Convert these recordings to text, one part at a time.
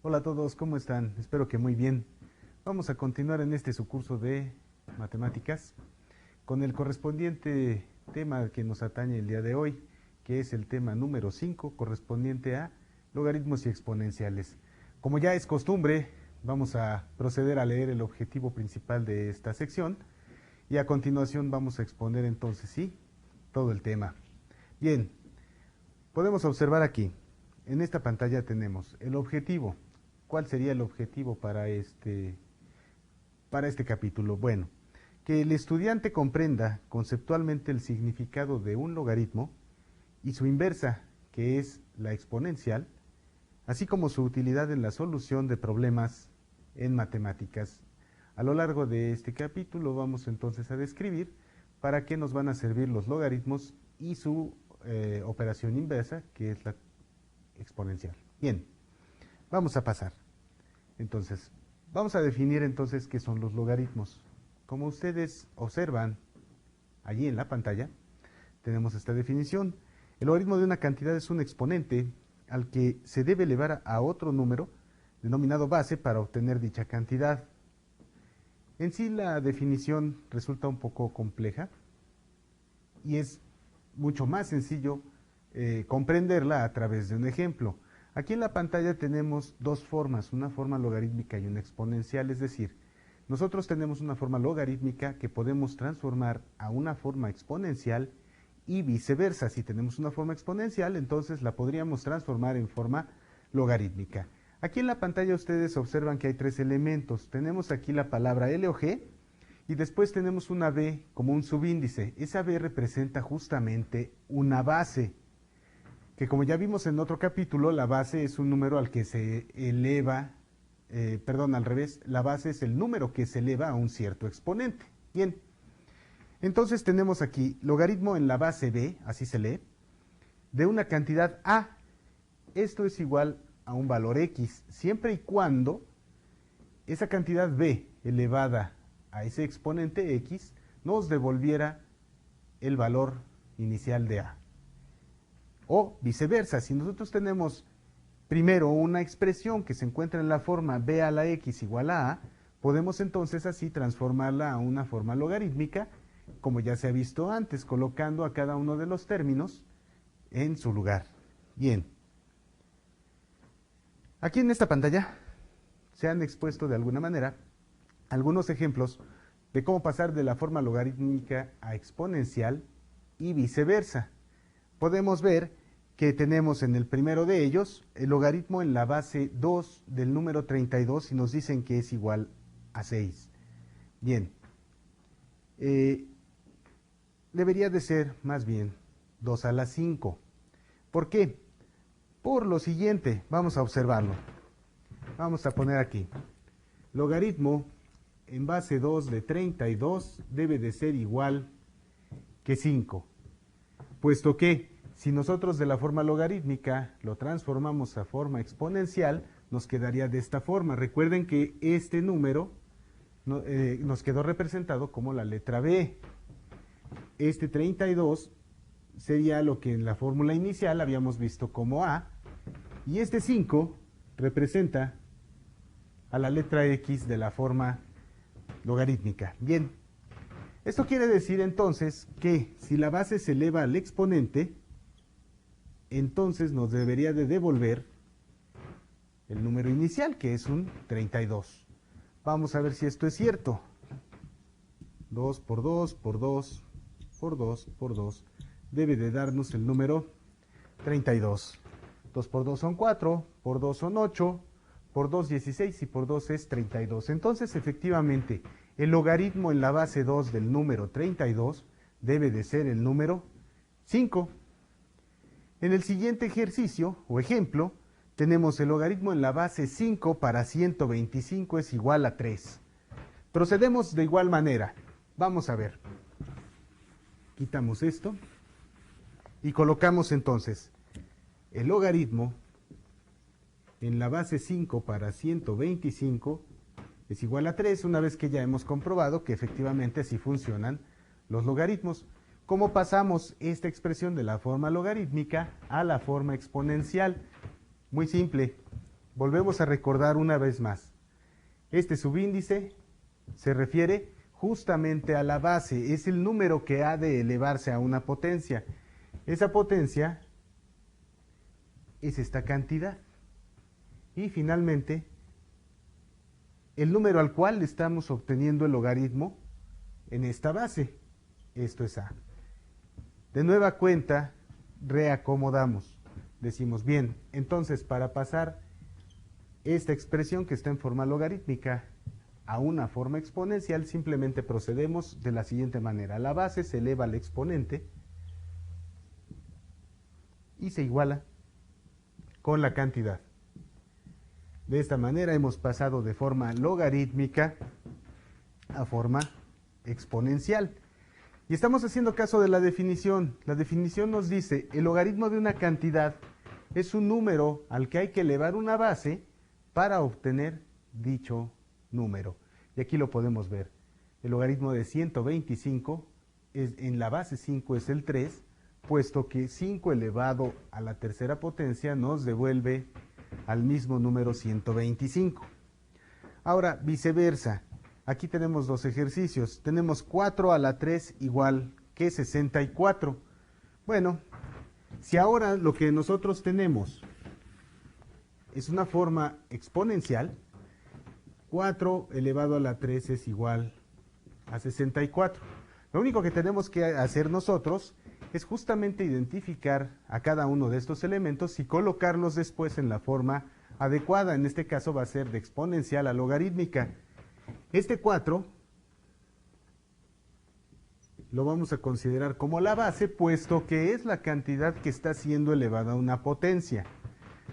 Hola a todos, ¿cómo están? Espero que muy bien. Vamos a continuar en este su curso de matemáticas con el correspondiente tema que nos atañe el día de hoy, que es el tema número 5, correspondiente a logaritmos y exponenciales. Como ya es costumbre, vamos a proceder a leer el objetivo principal de esta sección y a continuación vamos a exponer entonces sí todo el tema. Bien, podemos observar aquí, en esta pantalla tenemos el objetivo. ¿Cuál sería el objetivo para este capítulo? Bueno, que el estudiante comprenda conceptualmente el significado de un logaritmo y su inversa, que es la exponencial, así como su utilidad en la solución de problemas en matemáticas. A lo largo de este capítulo vamos entonces a describir para qué nos van a servir los logaritmos y su operación inversa, que es la exponencial. Bien, vamos a pasar. Entonces, vamos a definir entonces qué son los logaritmos. Como ustedes observan allí en la pantalla, tenemos esta definición. El logaritmo de una cantidad es un exponente al que se debe elevar a otro número, denominado base, para obtener dicha cantidad. En sí la definición resulta un poco compleja y es mucho más sencillo comprenderla a través de un ejemplo. Aquí en la pantalla tenemos dos formas, una forma logarítmica y una exponencial, es decir, nosotros tenemos una forma logarítmica que podemos transformar a una forma exponencial y viceversa. Si tenemos una forma exponencial, entonces la podríamos transformar en forma logarítmica. Aquí en la pantalla ustedes observan que hay tres elementos. Tenemos aquí la palabra L o G y después tenemos una B como un subíndice. Esa B representa justamente una base, que como ya vimos en otro capítulo, la base es un número al que se eleva, al revés, la base es el número que se eleva a un cierto exponente. Bien, entonces tenemos aquí logaritmo en la base B, así se lee, de una cantidad A. Esto es igual a un valor X, siempre y cuando esa cantidad B elevada a ese exponente X nos devolviera el valor inicial de A. O viceversa, si nosotros tenemos primero una expresión que se encuentra en la forma b a la x igual a, podemos entonces así transformarla a una forma logarítmica, como ya se ha visto antes, colocando a cada uno de los términos en su lugar. Bien. Aquí en esta pantalla se han expuesto de alguna manera algunos ejemplos de cómo pasar de la forma logarítmica a exponencial y viceversa. Podemos ver que tenemos en el primero de ellos el logaritmo en la base 2 del número 32 y nos dicen que es igual a 6. Bien, debería de ser más bien 2 a la 5. ¿Por qué? Por lo siguiente, vamos a observarlo. Vamos a poner aquí, logaritmo en base 2 de 32 debe de ser igual que 5, puesto que si nosotros de la forma logarítmica lo transformamos a forma exponencial, nos quedaría de esta forma. Recuerden que este número nos quedó representado como la letra B. Este 32 sería lo que en la fórmula inicial habíamos visto como A, y este 5 representa a la letra X de la forma logarítmica. Bien, esto quiere decir entonces que si la base se eleva al exponente, entonces nos debería de devolver el número inicial, que es un 32. Vamos a ver si esto es cierto. 2 por 2 por 2 por 2 por 2 debe de darnos el número 32. 2 por 2 son 4, por 2 son 8, por 2 16 y por 2 es 32. Entonces efectivamente el logaritmo en la base 2 del número 32 debe de ser el número 5. En el siguiente ejercicio o ejemplo, tenemos el logaritmo en la base 5 para 125 es igual a 3. Procedemos de igual manera. Vamos a ver. Quitamos esto y colocamos entonces el logaritmo en la base 5 para 125 es igual a 3, una vez que ya hemos comprobado que efectivamente así funcionan los logaritmos. ¿Cómo pasamos esta expresión de la forma logarítmica a la forma exponencial? Muy simple. volvemos a recordar una vez más. Este subíndice se refiere justamente a la base, es el número que ha de elevarse a una potencia. Esa potencia es esta cantidad. Y finalmente, el número al cual estamos obteniendo el logaritmo en esta base. Esto es a. De nueva cuenta, reacomodamos. Decimos, bien, entonces para pasar esta expresión que está en forma logarítmica a una forma exponencial, simplemente procedemos de la siguiente manera. La base se eleva al exponente y se iguala con la cantidad. De esta manera hemos pasado de forma logarítmica a forma exponencial. Y estamos haciendo caso de la definición. La definición nos dice, el logaritmo de una cantidad es un número al que hay que elevar una base para obtener dicho número. Y aquí lo podemos ver. El logaritmo de 125 en la base 5 es el 3, puesto que 5 elevado a la tercera potencia nos devuelve al mismo número 125. Ahora, viceversa. Aquí tenemos dos ejercicios. Tenemos 4 a la 3 igual que 64. Bueno, si ahora lo que nosotros tenemos es una forma exponencial, 4 elevado a la 3 es igual a 64. Lo único que tenemos que hacer nosotros es justamente identificar a cada uno de estos elementos y colocarlos después en la forma adecuada. En este caso va a ser de exponencial a logarítmica. Este 4 lo vamos a considerar como la base, puesto que es la cantidad que está siendo elevada a una potencia.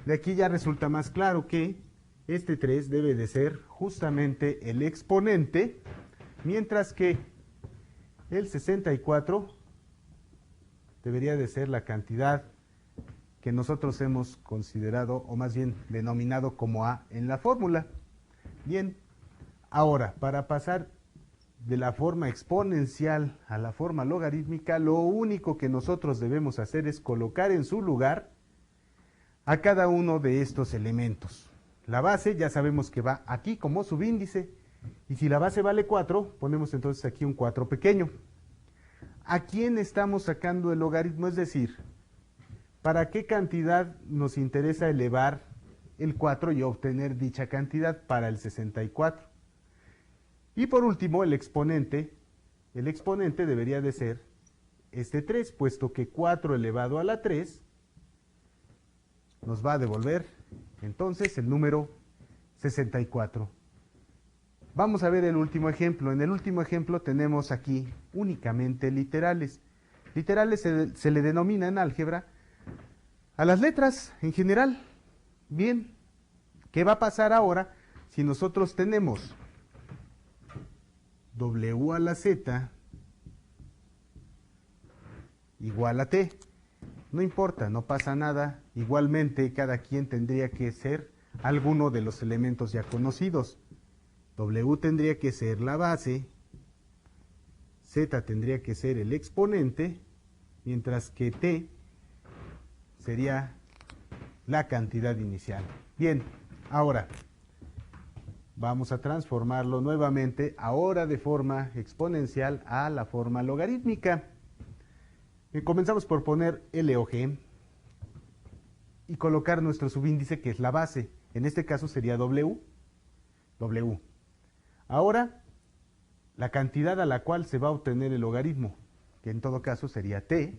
De aquí ya resulta más claro que este 3 debe de ser justamente el exponente, mientras que el 64 debería de ser la cantidad que nosotros hemos considerado, o más bien denominado como A en la fórmula. Bien, ahora, para pasar de la forma exponencial a la forma logarítmica, lo único que nosotros debemos hacer es colocar en su lugar a cada uno de estos elementos. La base ya sabemos que va aquí como subíndice, y si la base vale 4, ponemos entonces aquí un 4 pequeño. ¿A quién estamos sacando el logaritmo? Es decir, ¿para qué cantidad nos interesa elevar el 4 y obtener dicha cantidad? Para el 64. Y por último, el exponente. El exponente debería de ser este 3, puesto que 4 elevado a la 3 nos va a devolver entonces el número 64. Vamos a ver el último ejemplo. En el último ejemplo tenemos aquí únicamente literales. Literales se le denomina en álgebra a las letras en general. Bien, ¿qué va a pasar ahora si nosotros tenemos W a la Z igual a T? No importa, no pasa nada. Igualmente, cada quien tendría que ser alguno de los elementos ya conocidos. W tendría que ser la base, Z tendría que ser el exponente, mientras que T sería la cantidad inicial. Bien, ahora vamos a transformarlo nuevamente, ahora de forma exponencial a la forma logarítmica. Comenzamos por poner L o G y colocar nuestro subíndice, que es la base. En este caso sería W. Ahora, la cantidad a la cual se va a obtener el logaritmo, que en todo caso sería T,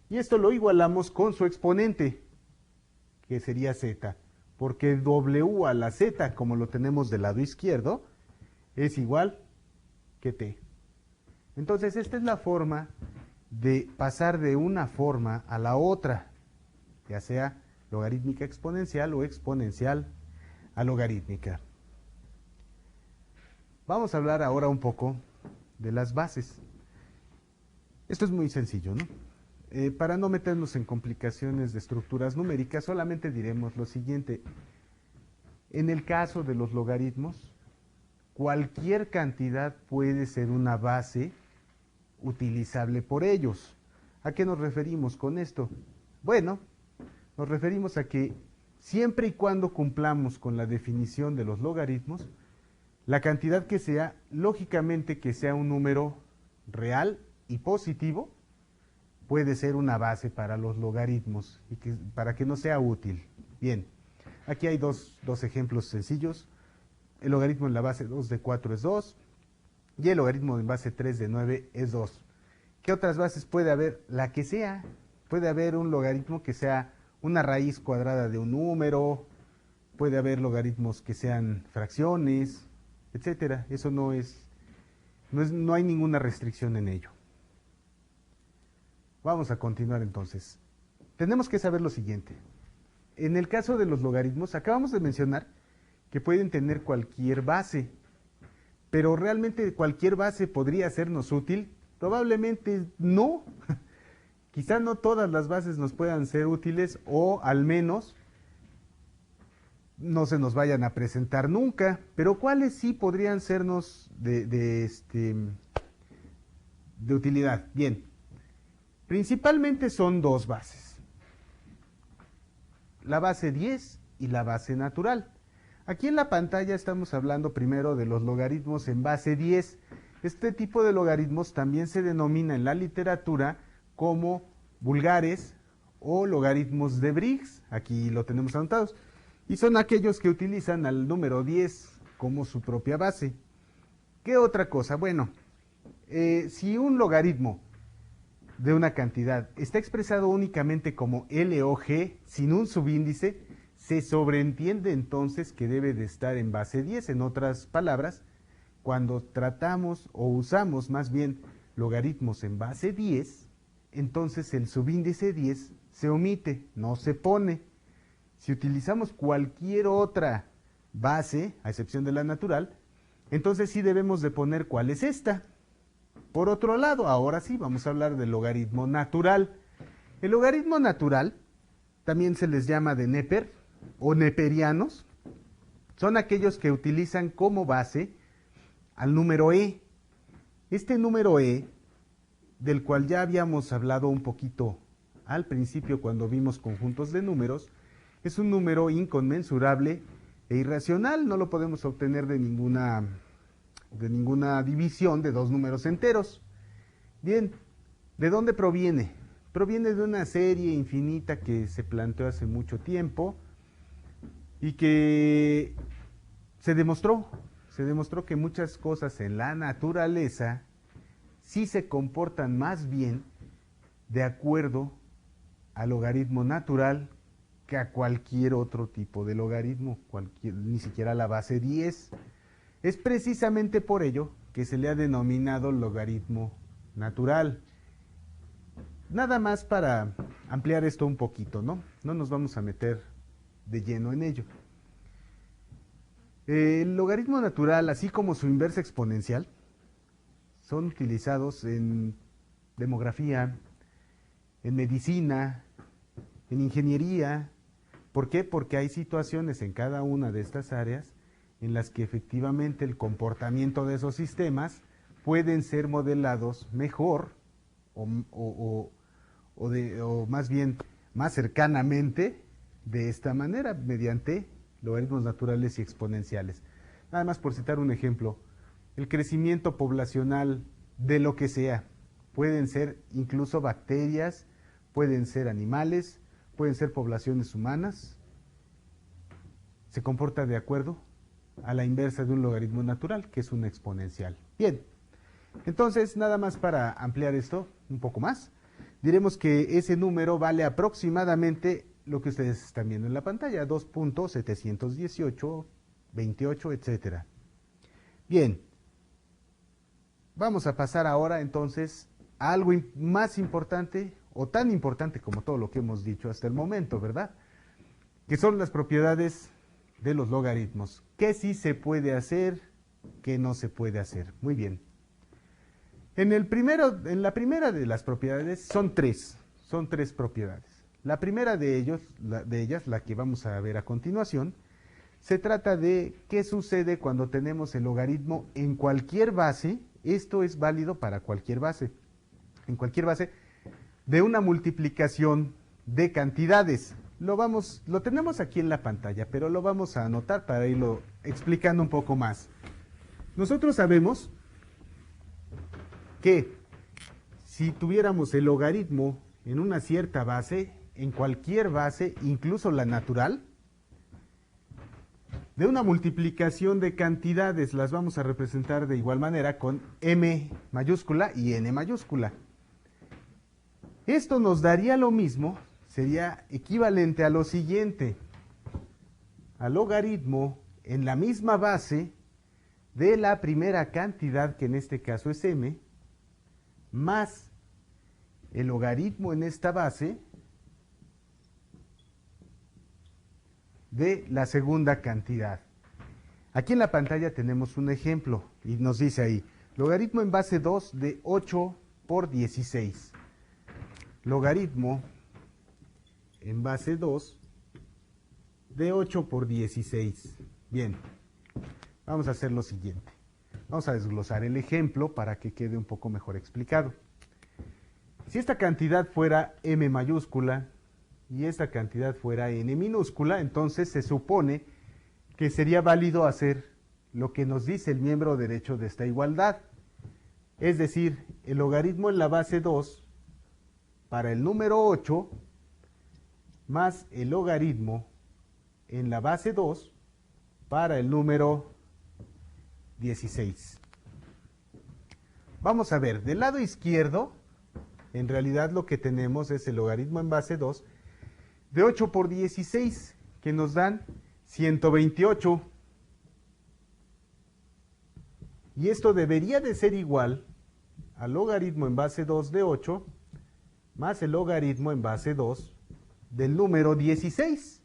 y esto lo igualamos con su exponente, que sería Z, porque W a la Z, como lo tenemos del lado izquierdo, es igual que T. Entonces, esta es la forma de pasar de una forma a la otra, ya sea logarítmica exponencial o exponencial a logarítmica. Vamos a hablar ahora un poco de las bases. Esto es muy sencillo, ¿no? Para no meternos en complicaciones de estructuras numéricas, solamente diremos lo siguiente. En el caso de los logaritmos, cualquier cantidad puede ser una base utilizable por ellos. ¿A qué nos referimos con esto? Bueno, nos referimos a que siempre y cuando cumplamos con la definición de los logaritmos, la cantidad que sea, lógicamente que sea un número real y positivo, puede ser una base para los logaritmos y para que no sea útil. Bien, aquí hay dos ejemplos sencillos. El logaritmo en la base 2 de 4 es 2 y el logaritmo en base 3 de 9 es 2. ¿Qué otras bases puede haber? La que sea. Puede haber un logaritmo que sea una raíz cuadrada de un número, puede haber logaritmos que sean fracciones, etcétera. Eso no hay ninguna restricción en ello. Vamos a continuar entonces. Tenemos que saber lo siguiente. En el caso de los logaritmos, acabamos de mencionar que pueden tener cualquier base, pero realmente cualquier base podría sernos útil. Probablemente no. Quizá no todas las bases nos puedan ser útiles o al menos no se nos vayan a presentar nunca, pero ¿cuáles sí podrían sernos de utilidad? Bien, principalmente son dos bases, la base 10 y la base natural. Aquí en la pantalla estamos hablando primero de los logaritmos en base 10. Este tipo de logaritmos también se denomina en la literatura como vulgares o logaritmos de Briggs. Aquí lo tenemos anotados. Y son aquellos que utilizan al número 10 como su propia base. ¿Qué otra cosa? Bueno, si un logaritmo de una cantidad está expresado únicamente como L o G sin un subíndice, se sobreentiende entonces que debe de estar en base 10. En otras palabras, cuando tratamos o usamos más bien logaritmos en base 10, entonces el subíndice 10 se omite, no se pone. Si utilizamos cualquier otra base, a excepción de la natural, entonces sí debemos de poner cuál es esta. Por otro lado, ahora sí, vamos a hablar del logaritmo natural. El logaritmo natural también se les llama de Neper o neperianos. Son aquellos que utilizan como base al número e. Este número e, del cual ya habíamos hablado un poquito al principio cuando vimos conjuntos de números, es un número inconmensurable e irracional. No lo podemos obtener de ninguna división de dos números enteros. Bien, ¿de dónde proviene? Proviene de una serie infinita que se planteó hace mucho tiempo y que se demostró que muchas cosas en la naturaleza sí se comportan más bien de acuerdo al logaritmo natural que a cualquier otro tipo de logaritmo, ni siquiera la base 10. Es precisamente por ello que se le ha denominado logaritmo natural. Nada más para ampliar esto un poquito, ¿no? No nos vamos a meter de lleno en ello. El logaritmo natural, así como su inversa exponencial, son utilizados en demografía, en medicina, en ingeniería. ¿Por qué? Porque hay situaciones en cada una de estas áreas en las que efectivamente el comportamiento de esos sistemas pueden ser modelados mejor o más bien más cercanamente de esta manera, mediante logaritmos naturales y exponenciales. Nada más por citar un ejemplo, el crecimiento poblacional de lo que sea, pueden ser incluso bacterias, pueden ser animales, pueden ser poblaciones humanas, se comporta de acuerdo a la inversa de un logaritmo natural, que es una exponencial. Bien, entonces nada más para ampliar esto un poco más, diremos que ese número vale aproximadamente lo que ustedes están viendo en la pantalla, 2.718, 28, etcétera. Bien, vamos a pasar ahora entonces a algo más importante, o tan importante como todo lo que hemos dicho hasta el momento, ¿verdad? Que son las propiedades de los logaritmos. ¿Qué sí se puede hacer? ¿Qué no se puede hacer? Muy bien. En la primera de las propiedades son tres propiedades. La primera de ellas, la que vamos a ver a continuación, se trata de qué sucede cuando tenemos el logaritmo en cualquier base. Esto es válido para cualquier base. En cualquier base de una multiplicación de cantidades. lo tenemos aquí en la pantalla, pero lo vamos a anotar para irlo explicando un poco más. Nosotros sabemos que si tuviéramos el logaritmo en una cierta base, en cualquier base, incluso la natural, de una multiplicación de cantidades las vamos a representar de igual manera con m mayúscula y n mayúscula. Esto nos daría lo mismo, sería equivalente a lo siguiente: al logaritmo en la misma base de la primera cantidad, que en este caso es m, más el logaritmo en esta base de la segunda cantidad. Aquí en la pantalla tenemos un ejemplo y nos dice ahí, logaritmo en base 2 de 8 por 16. Logaritmo en base 2 de 8 por 16. Bien, vamos a hacer lo siguiente. Vamos a desglosar el ejemplo para que quede un poco mejor explicado. Si esta cantidad fuera m mayúscula y esta cantidad fuera n minúscula, entonces se supone que sería válido hacer lo que nos dice el miembro derecho de esta igualdad. Es decir, el logaritmo en la base 2 para el número 8 más el logaritmo en la base 2 para el número 16. Vamos a ver, del lado izquierdo, en realidad lo que tenemos es el logaritmo en base 2 de 8 por 16, que nos dan 128. Y esto debería de ser igual al logaritmo en base 2 de 8 más el logaritmo en base 2 del número 16.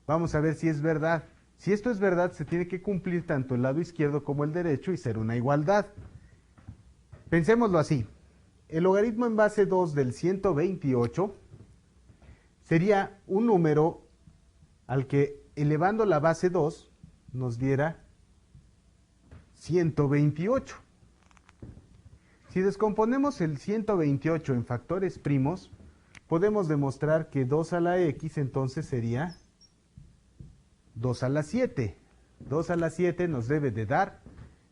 Vamos a ver si es verdad. Si esto es verdad, se tiene que cumplir tanto el lado izquierdo como el derecho y ser una igualdad. Pensémoslo así. El logaritmo en base 2 del 128 sería un número al que elevando la base 2 nos diera 128. Si descomponemos el 128 en factores primos, podemos demostrar que 2 a la x entonces sería 2 a la 7. 2 a la 7 nos debe de dar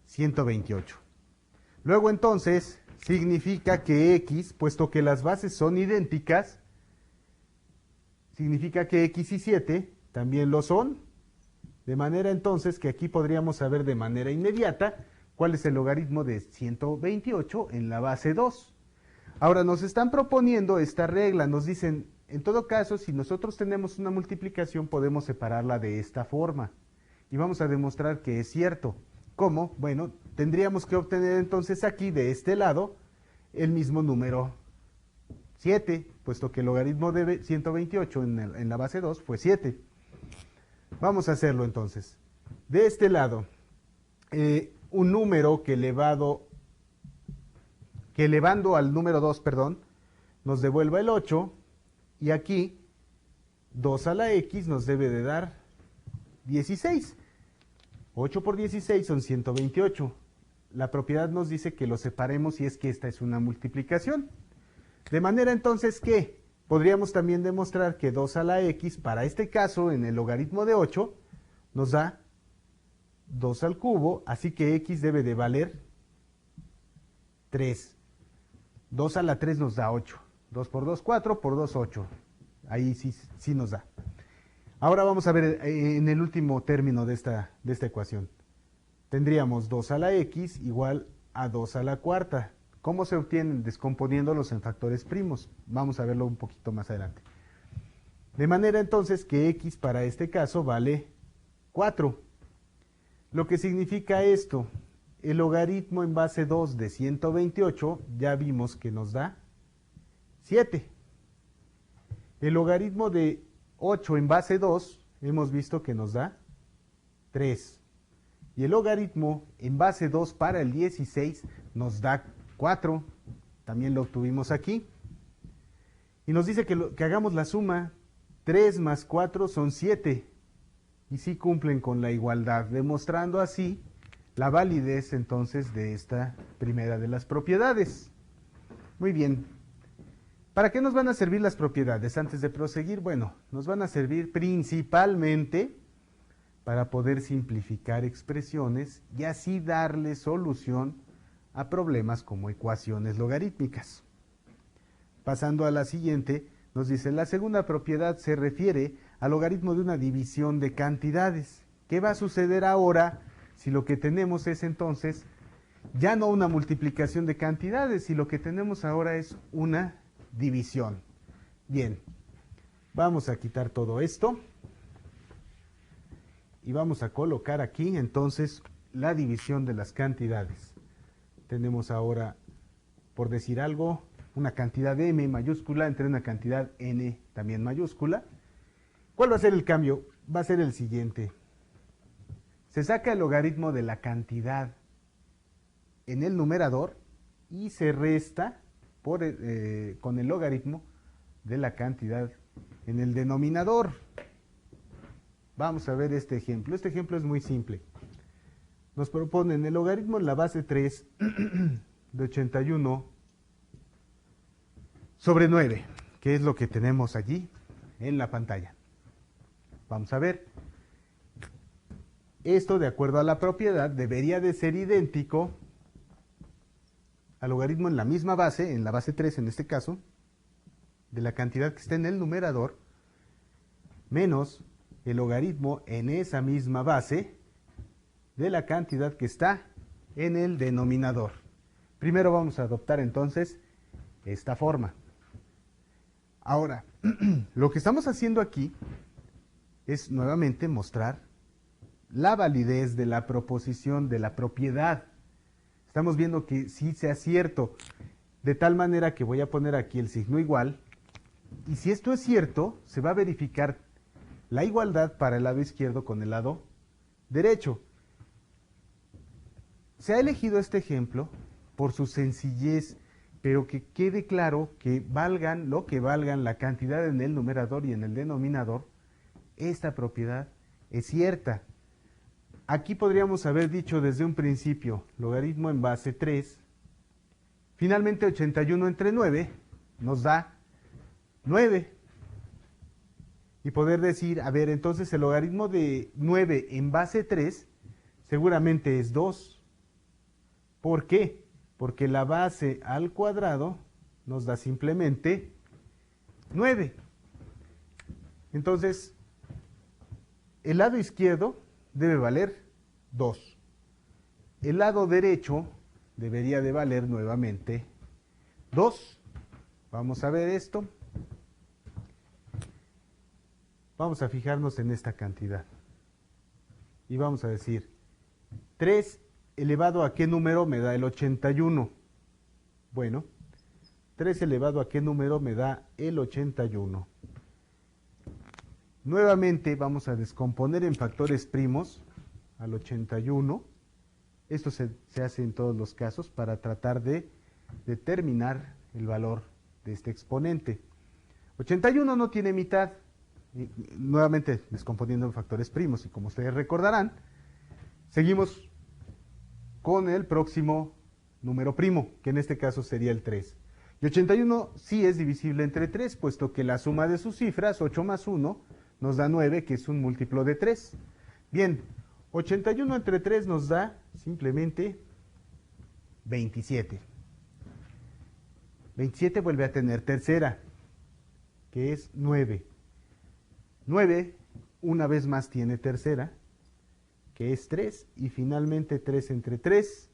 128. Luego entonces significa que x, puesto que las bases son idénticas, significa que x y 7 también lo son, de manera entonces que aquí podríamos saber de manera inmediata cuál es el logaritmo de 128 en la base 2. Ahora nos están proponiendo esta regla, nos dicen, en todo caso, si nosotros tenemos una multiplicación podemos separarla de esta forma y vamos a demostrar que es cierto. ¿Cómo? Bueno, tendríamos que obtener entonces aquí de este lado el mismo número 7, puesto que el logaritmo de 128 en la base 2 fue 7. Vamos a hacerlo entonces. De este lado, un número que elevando al número 2, perdón, nos devuelva el 8, y aquí 2 a la x nos debe de dar 16. 8 por 16 son 128. La propiedad nos dice que lo separemos si es que esta es una multiplicación. De manera entonces que podríamos también demostrar que 2 a la x, para este caso, en el logaritmo de 8, nos da 2 al cubo, así que x debe de valer 3. 2 a la 3 nos da 8. 2 por 2, 4, por 2, 8. Ahí sí nos da. Ahora vamos a ver en el último término de esta ecuación. Tendríamos 2 a la x igual a 2 a la cuarta. ¿Cómo se obtienen? Descomponiéndolos en factores primos. Vamos a verlo un poquito más adelante. De manera entonces que x para este caso vale 4. Lo que significa esto, el logaritmo en base 2 de 128 ya vimos que nos da 7. El logaritmo de 8 en base 2 hemos visto que nos da 3. Y el logaritmo en base 2 para el 16 nos da 4. También lo obtuvimos aquí. Y nos dice que hagamos la suma. 3 más 4 son 7. Y sí cumplen con la igualdad, demostrando así la validez entonces de esta primera de las propiedades. Muy bien. ¿Para qué nos van a servir las propiedades? Antes de proseguir, bueno, nos van a servir principalmente para poder simplificar expresiones y así darle solución a problemas como ecuaciones logarítmicas. Pasando a la siguiente, nos dice, la segunda propiedad se refiere al logaritmo de una división de cantidades. ¿Qué va a suceder ahora si lo que tenemos es entonces ya no una multiplicación de cantidades, si lo que tenemos ahora es una división? Bien, vamos a quitar todo esto y vamos a colocar aquí entonces la división de las cantidades. Tenemos ahora, por decir algo, una cantidad m mayúscula entre una cantidad n también mayúscula. ¿Cuál va a ser el cambio? Va a ser el siguiente. Se saca el logaritmo de la cantidad en el numerador y se resta con el logaritmo de la cantidad en el denominador. Vamos a ver este ejemplo. Este ejemplo es muy simple. Nos proponen el logaritmo en la base 3 de 81 sobre 9, que es lo que tenemos allí en la pantalla. Vamos a ver. Esto, de acuerdo a la propiedad, debería de ser idéntico al logaritmo en la misma base, en la base 3 en este caso, de la cantidad que está en el numerador, menos el logaritmo en esa misma base de la cantidad que está en el denominador. Primero vamos a adoptar entonces esta forma. Ahora, lo que estamos haciendo aquí es nuevamente mostrar la validez de la proposición, de la propiedad. Estamos viendo que sí sea cierto, de tal manera que voy a poner aquí el signo igual, y si esto es cierto, se va a verificar la igualdad para el lado izquierdo con el lado derecho. Se ha elegido este ejemplo por su sencillez, pero que quede claro que valgan lo que valgan la cantidad en el numerador y en el denominador, esta propiedad es cierta. Aquí podríamos haber dicho desde un principio, logaritmo en base 3, finalmente 81 entre 9 nos da 9. Y poder decir, a ver, entonces el logaritmo de 9 en base 3 seguramente es 2. ¿Por qué? Porque la base al cuadrado nos da simplemente 9. Entonces, el lado izquierdo debe valer 2. El lado derecho debería de valer nuevamente 2. Vamos a ver esto. Vamos a fijarnos en esta cantidad. Y vamos a decir, 3 elevado a qué número me da el 81. Bueno, 3 elevado a qué número me da el 81. Nuevamente vamos a descomponer en factores primos al 81. Esto se hace en todos los casos para tratar de determinar el valor de este exponente. 81 no tiene mitad. Y nuevamente descomponiendo en factores primos, y como ustedes recordarán, seguimos con el próximo número primo, que en este caso sería el 3. Y 81 sí es divisible entre 3, puesto que la suma de sus cifras, 8 más 1, nos da 9, que es un múltiplo de 3. Bien, 81 entre 3 nos da simplemente 27. 27 vuelve a tener tercera, que es 9. 9, una vez más, tiene tercera, que es 3, y finalmente 3 entre 3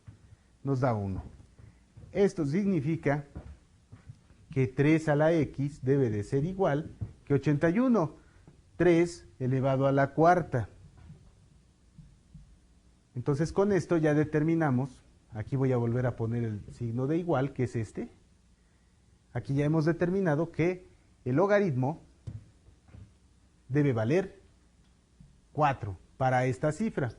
nos da 1. Esto significa que 3 a la x debe de ser igual que 81, 3 elevado a la cuarta. Entonces con esto ya determinamos, aquí voy a volver a poner el signo de igual, que es este. Aquí ya hemos determinado que el logaritmo debe valer 4 para esta cifra,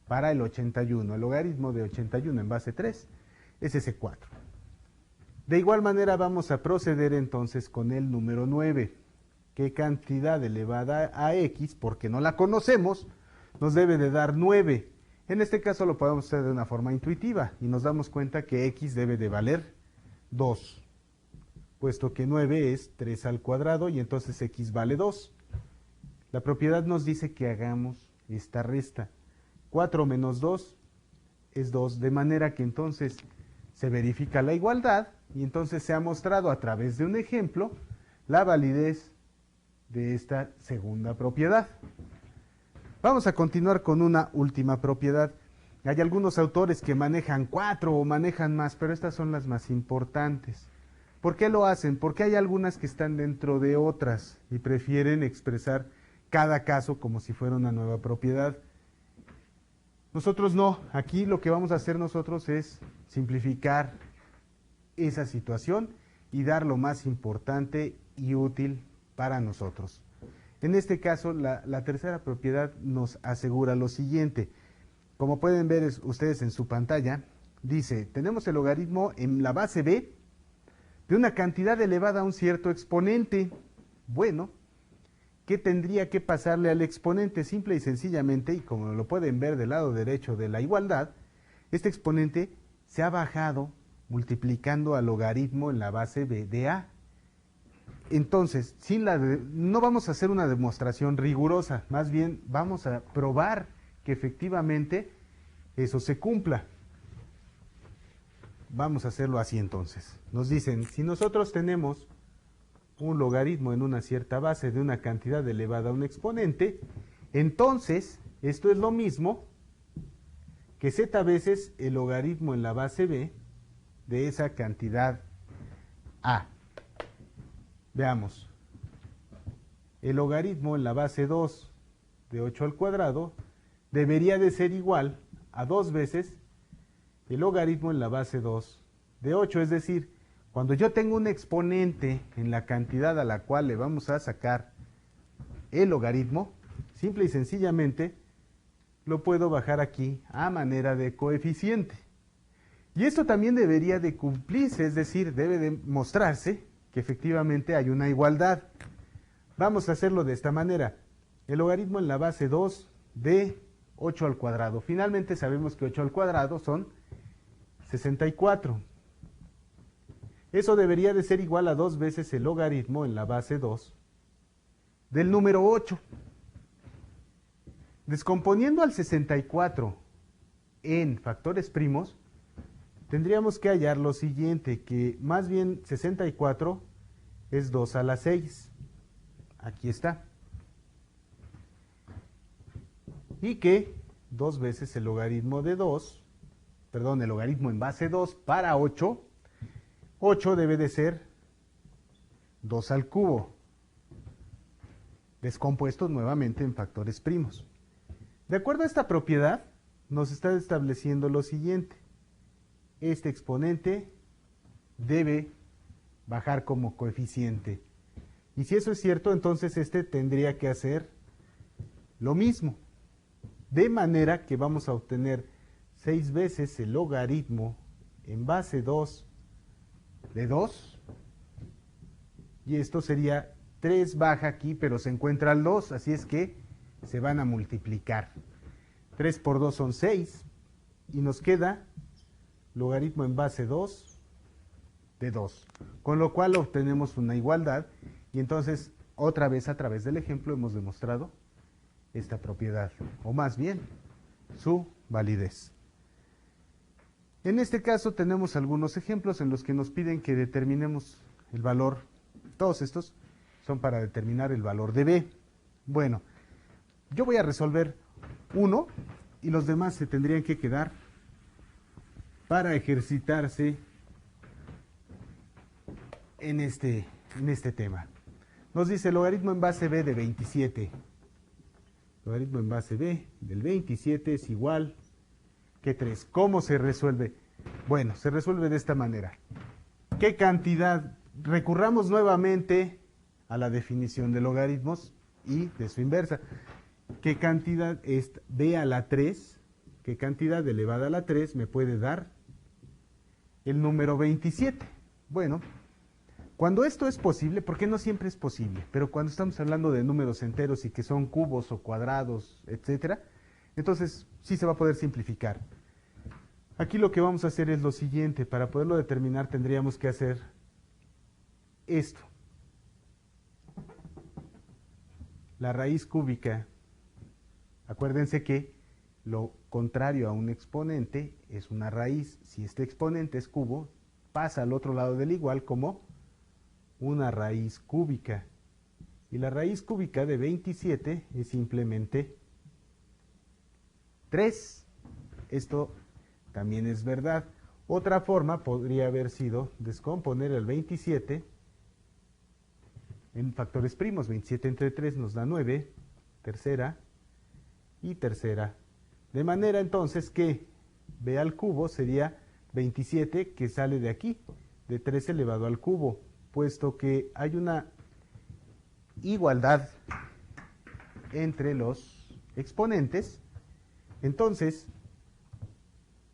para el 81. El logaritmo de 81 en base 3 es ese 4. De igual manera vamos a proceder entonces con el número 9. ¿Qué cantidad elevada a x, porque no la conocemos, nos debe de dar 9? En este caso lo podemos hacer de una forma intuitiva y nos damos cuenta que x debe de valer 2. puesto que 9 es 3 al cuadrado y entonces x vale 2. La propiedad nos dice que hagamos esta resta. 4 menos 2 es 2, de manera que entonces se verifica la igualdad y entonces se ha mostrado a través de un ejemplo la validez de esta segunda propiedad. Vamos a continuar con una última propiedad. Hay algunos autores que manejan 4 o manejan más, pero estas son las más importantes. ¿Por qué lo hacen? Porque hay algunas que están dentro de otras y prefieren expresar cada caso como si fuera una nueva propiedad. Nosotros no, aquí lo que vamos a hacer nosotros es simplificar esa situación y dar lo más importante y útil para nosotros. En este caso, la tercera propiedad nos asegura lo siguiente. Como pueden ver ustedes en su pantalla, dice, tenemos el logaritmo en la base b de una cantidad elevada a un cierto exponente. Bueno, ¿qué tendría que pasarle al exponente? Simple y sencillamente, y como lo pueden ver del lado derecho de la igualdad, este exponente se ha bajado multiplicando al logaritmo en la base b de a. Entonces, no vamos a hacer una demostración rigurosa, más bien vamos a probar que efectivamente eso se cumpla. Vamos a hacerlo así entonces. Nos dicen, si nosotros tenemos un logaritmo en una cierta base de una cantidad elevada a un exponente, entonces esto es lo mismo que z veces el logaritmo en la base b de esa cantidad a. Veamos, el logaritmo en la base 2 de 8 al cuadrado debería de ser igual a 2 veces el logaritmo en la base 2 de 8, es decir, cuando yo tengo un exponente en la cantidad a la cual le vamos a sacar el logaritmo, simple y sencillamente lo puedo bajar aquí a manera de coeficiente. Y esto también debería de cumplirse, es decir, debe de mostrarse que efectivamente hay una igualdad. Vamos a hacerlo de esta manera. El logaritmo en la base 2 de 8 al cuadrado. Finalmente sabemos que 8 al cuadrado son 64. Eso debería de ser igual a 2 veces el logaritmo en la base 2 del número 8. Descomponiendo al 64 en factores primos, tendríamos que hallar lo siguiente, que más bien 64 es 2 a la 6. Aquí está. Y que 2 veces el logaritmo de 2, perdón, el logaritmo en base 2 para 8, 8 debe de ser 2 al cubo, descompuesto nuevamente en factores primos. De acuerdo a esta propiedad, nos está estableciendo lo siguiente. Este exponente debe bajar como coeficiente. Y si eso es cierto, entonces este tendría que hacer lo mismo. De manera que vamos a obtener 6 veces el logaritmo en base 2 de 2. Y esto sería 3 baja aquí, pero se encuentra el 2, así es que se van a multiplicar. 3 por 2 son 6 y nos queda logaritmo en base 2 de 2, con lo cual obtenemos una igualdad y entonces otra vez a través del ejemplo hemos demostrado esta propiedad, o más bien su validez. En este caso tenemos algunos ejemplos en los que nos piden que determinemos el valor. Todos estos son para determinar el valor de b. Bueno, yo voy a resolver uno y los demás se tendrían que quedar para ejercitarse en este tema. Nos dice logaritmo en base b de 27. Logaritmo en base b del 27 es igual que 3. ¿Cómo se resuelve? Bueno, se resuelve de esta manera. ¿Qué cantidad? Recurramos nuevamente a la definición de logaritmos y de su inversa. ¿Qué cantidad es b a la 3? ¿Qué cantidad elevada a la 3 me puede dar el número 27? Bueno, cuando esto es posible, porque no siempre es posible, pero cuando estamos hablando de números enteros y que son cubos o cuadrados, etcétera, entonces sí se va a poder simplificar. Aquí lo que vamos a hacer es lo siguiente. Para poderlo determinar tendríamos que hacer esto. La raíz cúbica, acuérdense que lo contrario a un exponente es una raíz. Si este exponente es cubo, pasa al otro lado del igual como una raíz cúbica. Y la raíz cúbica de 27 es simplemente 3. Esto también es verdad. Otra forma podría haber sido descomponer el 27 en factores primos. 27 entre 3 nos da 9, tercera y tercera. De manera entonces que b al cubo sería 27 que sale de aquí, de 3 elevado al cubo, puesto que hay una igualdad entre los exponentes, entonces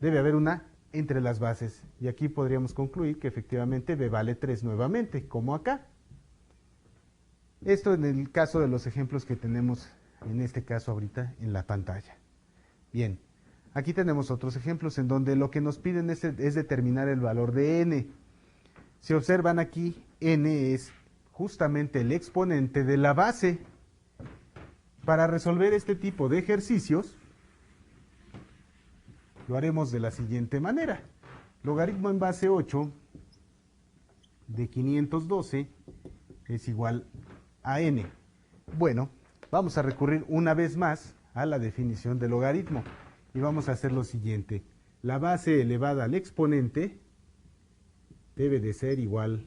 debe haber una entre las bases. Y aquí podríamos concluir que efectivamente b vale 3 nuevamente, como acá. Esto en el caso de los ejemplos que tenemos en este caso ahorita en la pantalla. Bien, aquí tenemos otros ejemplos en donde lo que nos piden es determinar el valor de n. Si observan aquí, n es justamente el exponente de la base. Para resolver este tipo de ejercicios, lo haremos de la siguiente manera. Logaritmo en base 8 de 512 es igual a n. Bueno, vamos a recurrir una vez más a la definición de logaritmo y vamos a hacer lo siguiente. La base elevada al exponente debe de ser igual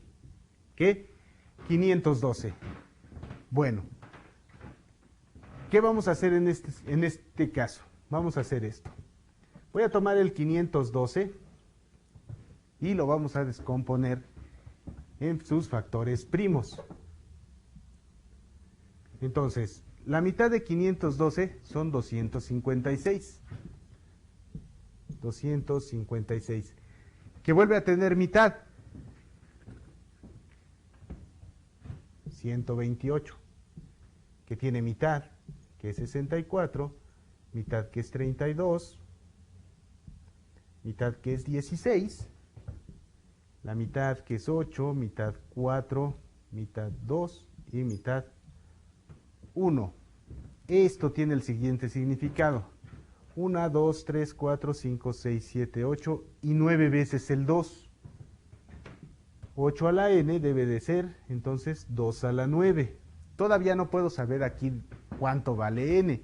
que 512. Bueno, ¿qué vamos a hacer en este caso? Vamos a hacer esto. Voy a tomar el 512 y lo vamos a descomponer en sus factores primos. Entonces, la mitad de 512 son 256. 256. Que vuelve a tener mitad. 128. Que tiene mitad, que es 64. Mitad que es 32. Mitad que es 16. La mitad que es 8. Mitad 4. Mitad 2. Y mitad 1. Esto tiene el siguiente significado. 1, 2, 3, 4, 5, 6, 7, 8 y 9 veces el 2. 8 a la n debe de ser, entonces, 2 a la 9. Todavía no puedo saber aquí cuánto vale n.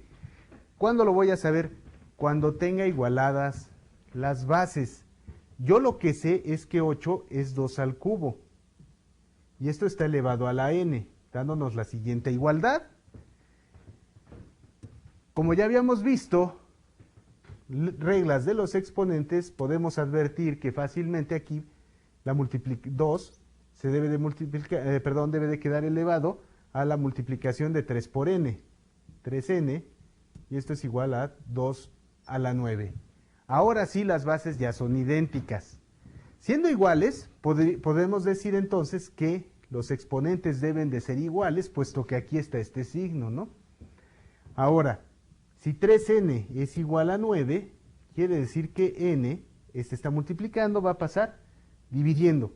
¿Cuándo lo voy a saber? Cuando tenga igualadas las bases. Yo lo que sé es que 8 es 2 al cubo. Y esto está elevado a la n, dándonos la siguiente igualdad. Como ya habíamos visto, reglas de los exponentes, podemos advertir que fácilmente aquí la 2 se debe de multiplicar, debe de quedar elevado a la multiplicación de 3 por n. 3n, y esto es igual a 2 a la 9. Ahora sí las bases ya son idénticas. Siendo iguales, podemos decir entonces que los exponentes deben de ser iguales, puesto que aquí está este signo, ¿no? Ahora, si 3n es igual a 9, quiere decir que n, este está multiplicando, va a pasar dividiendo.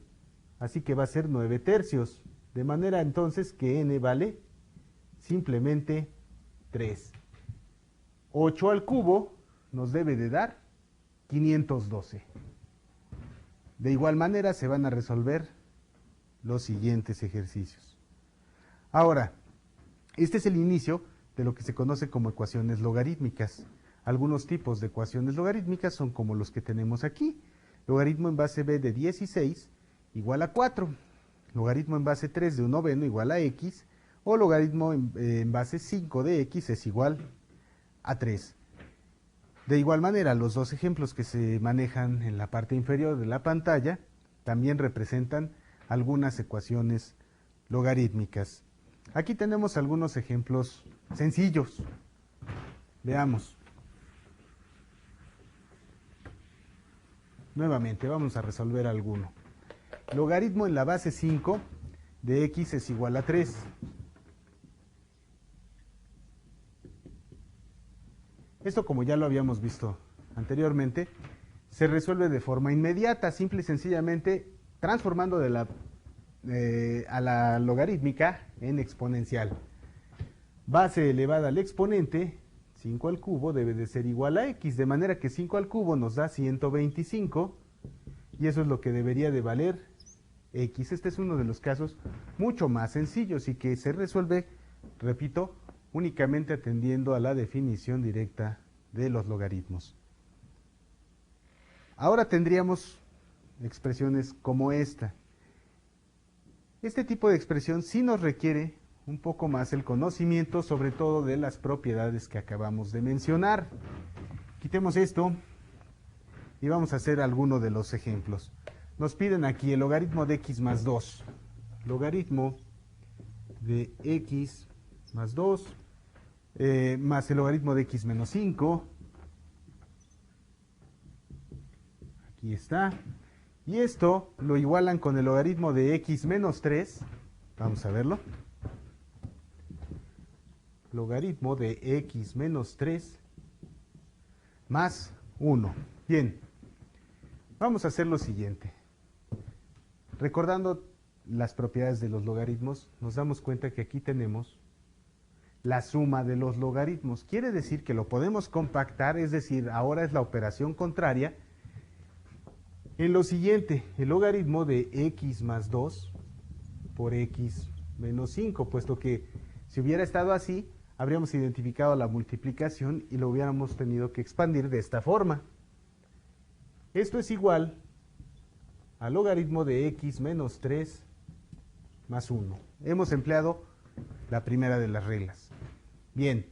Así que va a ser 9 tercios. De manera entonces que n vale simplemente 3. 8 al cubo nos debe de dar 512. De igual manera se van a resolver los siguientes ejercicios. Ahora, este es el inicio de lo que se conoce como ecuaciones logarítmicas. Algunos tipos de ecuaciones logarítmicas son como los que tenemos aquí. Logaritmo en base b de 16 igual a 4. Logaritmo en base 3 de 1/9 igual a x. O logaritmo en base 5 de x es igual a 3. De igual manera, los dos ejemplos que se manejan en la parte inferior de la pantalla también representan algunas ecuaciones logarítmicas. Aquí tenemos algunos ejemplos sencillos. Veamos. Nuevamente, vamos a resolver alguno. Logaritmo en la base 5 de x es igual a 3. Esto, como ya lo habíamos visto anteriormente, se resuelve de forma inmediata, simple y sencillamente transformando de la a la logarítmica en exponencial. Base elevada al exponente, 5 al cubo, debe de ser igual a x, de manera que 5 al cubo nos da 125, y eso es lo que debería de valer x. Este es uno de los casos mucho más sencillos y que se resuelve, repito, únicamente atendiendo a la definición directa de los logaritmos. Ahora tendríamos expresiones como esta. Este tipo de expresión sí nos requiere un poco más el conocimiento, sobre todo de las propiedades que acabamos de mencionar. Quitemos esto y vamos a hacer alguno de los ejemplos. Nos piden aquí el logaritmo de x más 2. Logaritmo de x más 2 más el logaritmo de x menos 5. Aquí está. Y esto lo igualan con el logaritmo de x menos 3. Vamos a verlo. Logaritmo de x menos 3 más 1. Bien, vamos a hacer lo siguiente. Recordando las propiedades de los logaritmos, nos damos cuenta que aquí tenemos la suma de los logaritmos. Quiere decir que lo podemos compactar, es decir, ahora es la operación contraria. En lo siguiente, el logaritmo de x más 2 por x menos 5, puesto que si hubiera estado así, habríamos identificado la multiplicación y lo hubiéramos tenido que expandir de esta forma. Esto es igual al logaritmo de x menos 3 más 1. Hemos empleado la primera de las reglas. Bien,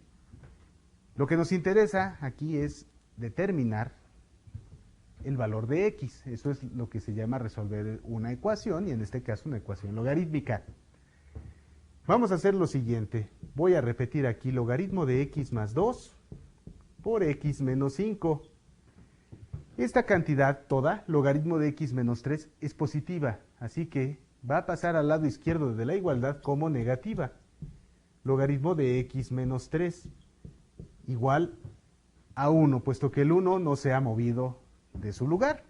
lo que nos interesa aquí es determinar el valor de x. Eso es lo que se llama resolver una ecuación, y en este caso una ecuación logarítmica. Vamos a hacer lo siguiente. Voy a repetir aquí logaritmo de x más 2 por x menos 5. Esta cantidad toda, logaritmo de x menos 3, es positiva, así que va a pasar al lado izquierdo de la igualdad como negativa. Logaritmo de x menos 3 igual a 1, puesto que el 1 no se ha movido de su lugar.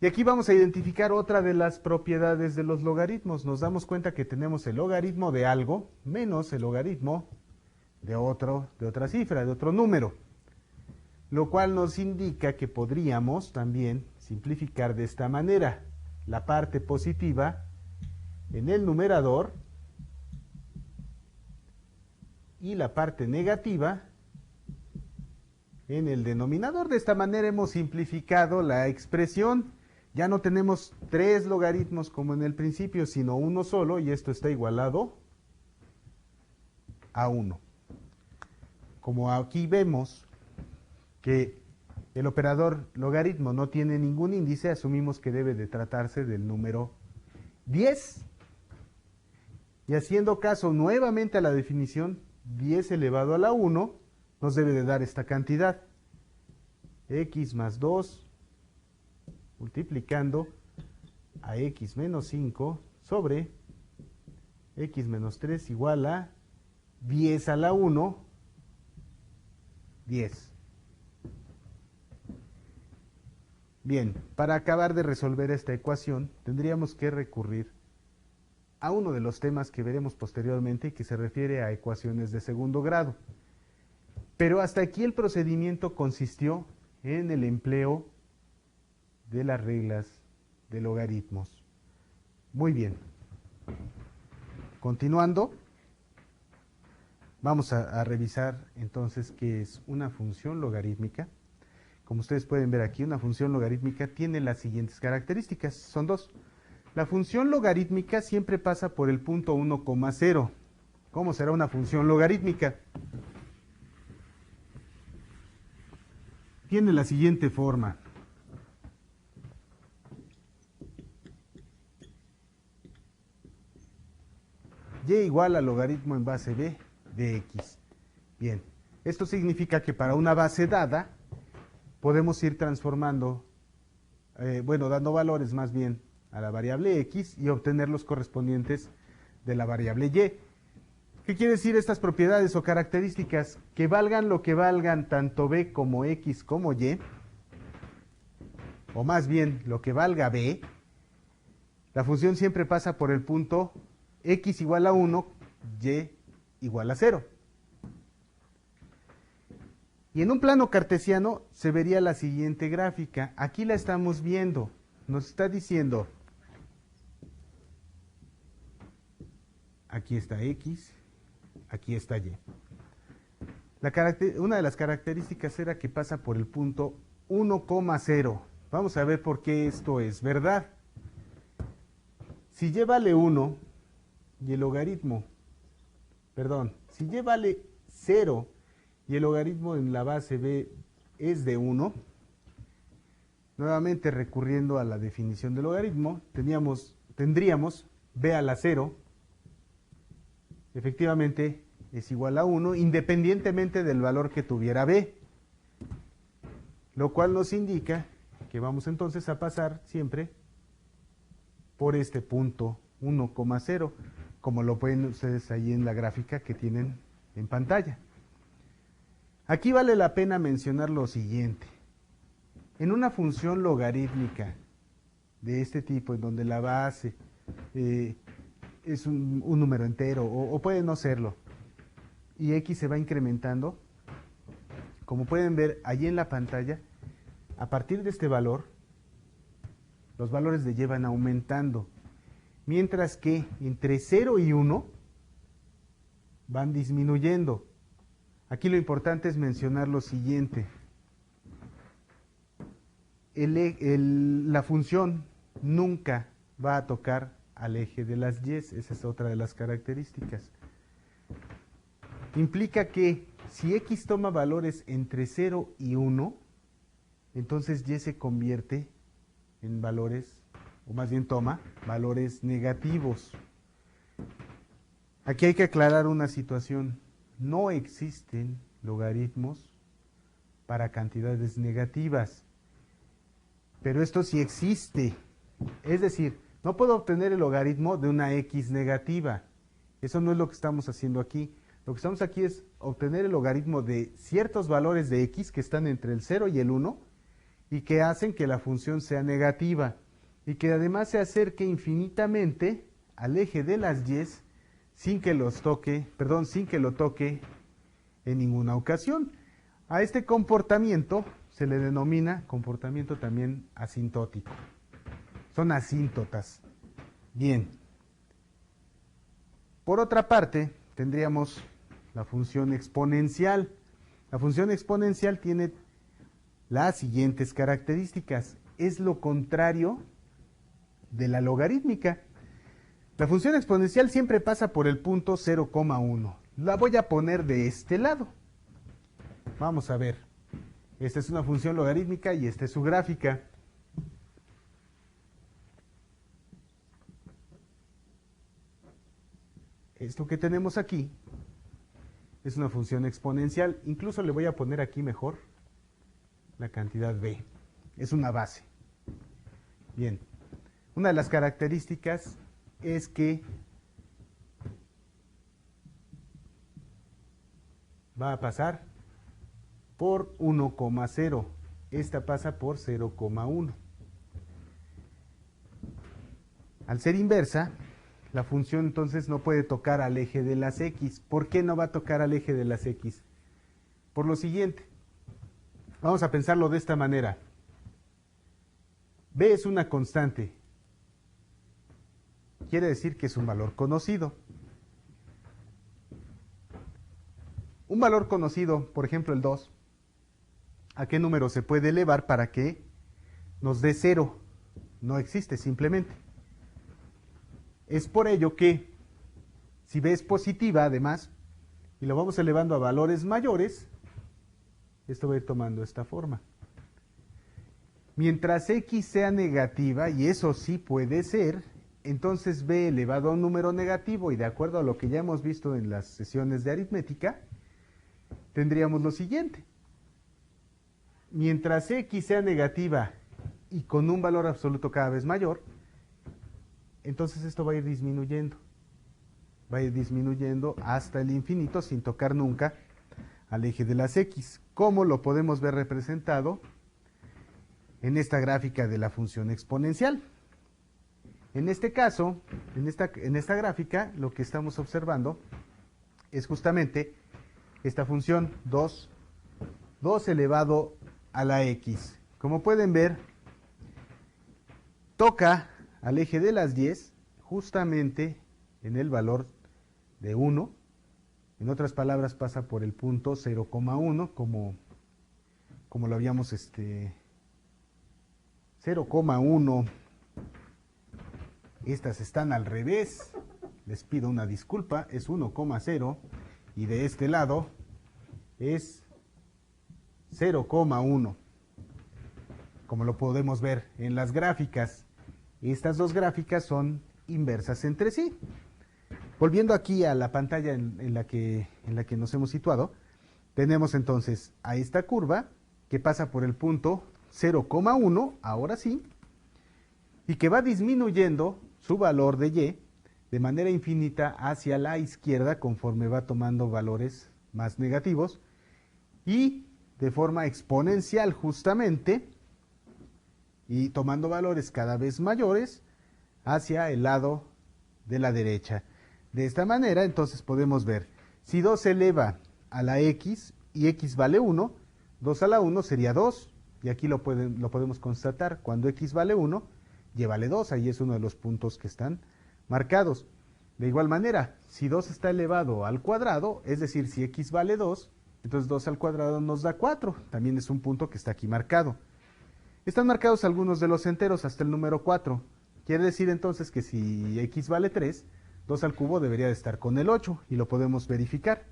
Y aquí vamos a identificar otra de las propiedades de los logaritmos. Nos damos cuenta que tenemos el logaritmo de algo menos el logaritmo de otra cifra, de otro número, lo cual nos indica que podríamos también simplificar de esta manera: la parte positiva en el numerador y la parte negativa en el denominador. De esta manera hemos simplificado la expresión. Ya no tenemos 3 logaritmos como en el principio, sino uno solo, y esto está igualado a 1. Como aquí vemos que el operador logaritmo no tiene ningún índice, asumimos que debe de tratarse del número 10. Y haciendo caso nuevamente a la definición, 10 elevado a la 1 nos debe de dar esta cantidad. X más 2 multiplicando a x menos 5 sobre x menos 3 igual a 10 a la 1, 10. Bien, para acabar de resolver esta ecuación, tendríamos que recurrir a uno de los temas que veremos posteriormente y que se refiere a ecuaciones de segundo grado. Pero hasta aquí el procedimiento consistió en el empleo de las reglas de logaritmos. Muy bien. Continuando, vamos a revisar entonces qué es una función logarítmica. Como ustedes pueden ver aquí, una función logarítmica tiene las siguientes características. Son dos. La función logarítmica siempre pasa por el punto 1,0. ¿Cómo será una función logarítmica? Tiene la siguiente forma. Y igual al logaritmo en base b de x. Bien, esto significa que para una base dada podemos ir transformando, dando valores más bien a la variable x y obtener los correspondientes de la variable y. ¿Qué quiere decir estas propiedades o características? Que valgan lo que valgan tanto b como x como y, o más bien lo que valga b, La función siempre pasa por el punto x igual a 1, y igual a 0. Y en un plano cartesiano se vería la siguiente gráfica. Aquí la estamos viendo. Nos está diciendo, aquí está x, aquí está y. Una de las características era que pasa por el punto 1,0. Vamos a ver por qué esto es verdad. Si y vale 1 y el logaritmo, si y vale 0 y el logaritmo en la base b es de 1, nuevamente recurriendo a la definición del logaritmo, tendríamos b a la 0, efectivamente es igual a 1, independientemente del valor que tuviera b, lo cual nos indica que vamos entonces a pasar siempre por este punto 1,0, como lo pueden ustedes ahí en la gráfica que tienen en pantalla. Aquí vale la pena mencionar lo siguiente. En una función logarítmica de este tipo, en donde la base es un número entero, o puede no serlo, y x se va incrementando, como pueden ver allí en la pantalla, a partir de este valor, los valores de y van aumentando, mientras que entre 0 y 1 van disminuyendo. Aquí lo importante es mencionar lo siguiente. La función nunca va a tocar al eje de las y, esa es otra de las características. Implica que si x toma valores entre 0 y 1, entonces y se convierte en valores, o más bien toma valores negativos. Aquí hay que aclarar una situación. No existen logaritmos para cantidades negativas, pero esto sí existe. Es decir, no puedo obtener el logaritmo de una x negativa. Eso no es lo que estamos haciendo aquí. Lo que estamos aquí es obtener el logaritmo de ciertos valores de x que están entre el 0 y el 1 y que hacen que la función sea negativa y que además se acerque infinitamente al eje de las y sin que lo toque en ninguna ocasión. A este comportamiento se le denomina comportamiento también asintótico. Son asíntotas. Bien. Por otra parte, tendríamos la función exponencial. La función exponencial tiene las siguientes características. Es lo contrario de la logarítmica. La función exponencial siempre pasa por el punto 0,1. La voy a poner de este lado. Vamos a ver. Esta es una función logarítmica y esta es su gráfica. Esto que tenemos aquí es una función exponencial. Incluso le voy a poner aquí mejor la cantidad b. Es una base. Bien. Una de las características es que va a pasar por 1,0. Esta pasa por 0,1. Al ser inversa, la función entonces no puede tocar al eje de las x. ¿Por qué no va a tocar al eje de las x? Por lo siguiente. Vamos a pensarlo de esta manera. B es una constante. Quiere decir que es un valor conocido. Un valor conocido, por ejemplo el 2, ¿a qué número se puede elevar para que nos dé 0? No existe simplemente. Es por ello que si B es positiva además, y lo vamos elevando a valores mayores, esto va a ir tomando esta forma. Mientras x sea negativa, y eso sí puede ser, entonces b elevado a un número negativo, y de acuerdo a lo que ya hemos visto en las sesiones de aritmética, tendríamos lo siguiente. Mientras x sea negativa y con un valor absoluto cada vez mayor, entonces esto va a ir disminuyendo. Va a ir disminuyendo hasta el infinito sin tocar nunca al eje de las x. ¿Cómo lo podemos ver representado en esta gráfica de la función exponencial? En este caso, en esta gráfica, lo que estamos observando es justamente esta función 2 elevado a la x. Como pueden ver, toca al eje de las 10 justamente en el valor de 1. En otras palabras, pasa por el punto 0,1 como lo habíamos 0,1. Estas están al revés. Les pido una disculpa. Es 1,0 y de este lado es 0,1. Como lo podemos ver en las gráficas, estas dos gráficas son inversas entre sí. Volviendo aquí a la pantalla en la que nos hemos situado, tenemos entonces a esta curva que pasa por el punto 0,1, ahora sí, y que va disminuyendo su valor de y de manera infinita hacia la izquierda conforme va tomando valores más negativos y de forma exponencial justamente y tomando valores cada vez mayores hacia el lado de la derecha. De esta manera entonces podemos ver, si 2 se eleva a la x y x vale 1, 2 a la 1 sería 2, y aquí lo podemos constatar, cuando x vale 1, y vale 2, ahí es uno de los puntos que están marcados. De igual manera, si 2 está elevado al cuadrado, es decir, si x vale 2, entonces 2 al cuadrado nos da 4, también es un punto que está aquí marcado. Están marcados algunos de los enteros hasta el número 4, quiere decir entonces que si x vale 3, 2 al cubo debería de estar con el 8, y lo podemos verificar.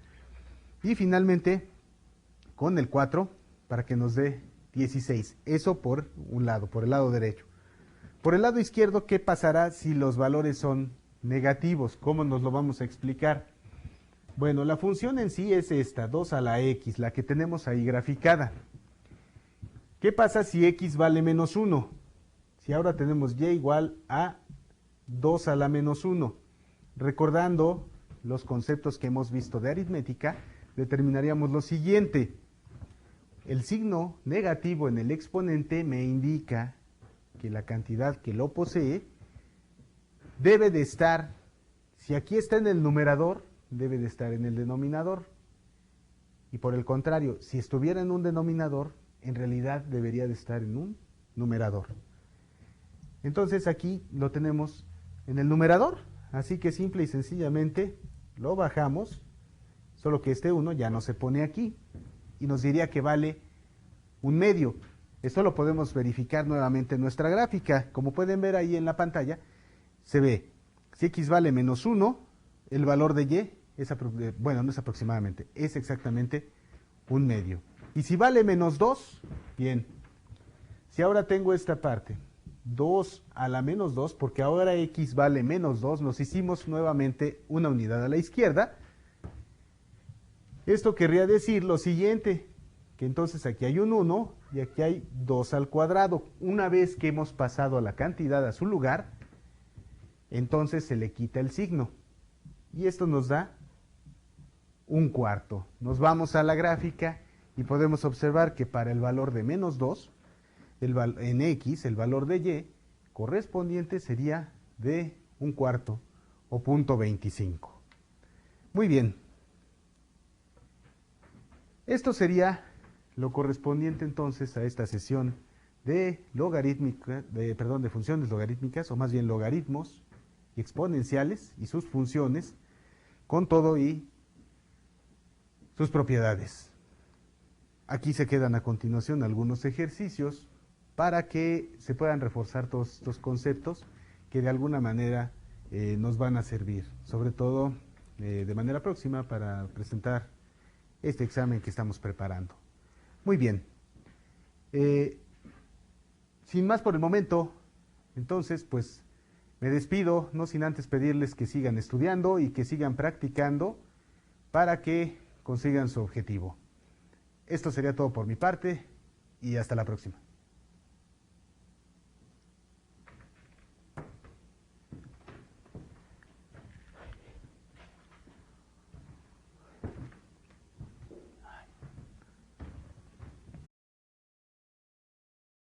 Y finalmente, con el 4, para que nos dé 16, eso por un lado, por el lado derecho. Por el lado izquierdo, ¿qué pasará si los valores son negativos? ¿Cómo nos lo vamos a explicar? Bueno, la función en sí es esta, 2 a la x, la que tenemos ahí graficada. ¿Qué pasa si x vale menos 1? Si ahora tenemos y igual a 2 a la menos 1. Recordando los conceptos que hemos visto de aritmética, determinaríamos lo siguiente. El signo negativo en el exponente me indica que la cantidad que lo posee debe de estar, si aquí está en el numerador, debe de estar en el denominador. Y por el contrario, si estuviera en un denominador, en realidad debería de estar en un numerador. Entonces aquí lo tenemos en el numerador, así que simple y sencillamente lo bajamos, solo que este 1 ya no se pone aquí y nos diría que vale 1/2. Esto lo podemos verificar nuevamente en nuestra gráfica. Como pueden ver ahí en la pantalla, se ve, si x vale menos 1, el valor de y es, bueno, no es aproximadamente, es exactamente 1/2. Y si vale menos 2, bien, si ahora tengo esta parte, 2 a la menos 2, porque ahora x vale menos 2, nos hicimos nuevamente una unidad a la izquierda. Esto querría decir lo siguiente, que entonces aquí hay un 1 y aquí hay 2 al cuadrado. Una vez que hemos pasado a la cantidad a su lugar, entonces se le quita el signo. Y esto nos da 1/4. Nos vamos a la gráfica y podemos observar que para el valor de menos 2, en x, el valor de y correspondiente sería de 1/4 o 0.25. Muy bien. Esto sería lo correspondiente entonces a esta sesión de de funciones logarítmicas, o más bien logaritmos y exponenciales y sus funciones, con todo y sus propiedades. Aquí se quedan a continuación algunos ejercicios para que se puedan reforzar todos estos conceptos que de alguna manera nos van a servir, sobre todo de manera próxima para presentar este examen que estamos preparando. Muy bien. Sin más por el momento, entonces, pues me despido, no sin antes pedirles que sigan estudiando y que sigan practicando para que consigan su objetivo. Esto sería todo por mi parte y hasta la próxima.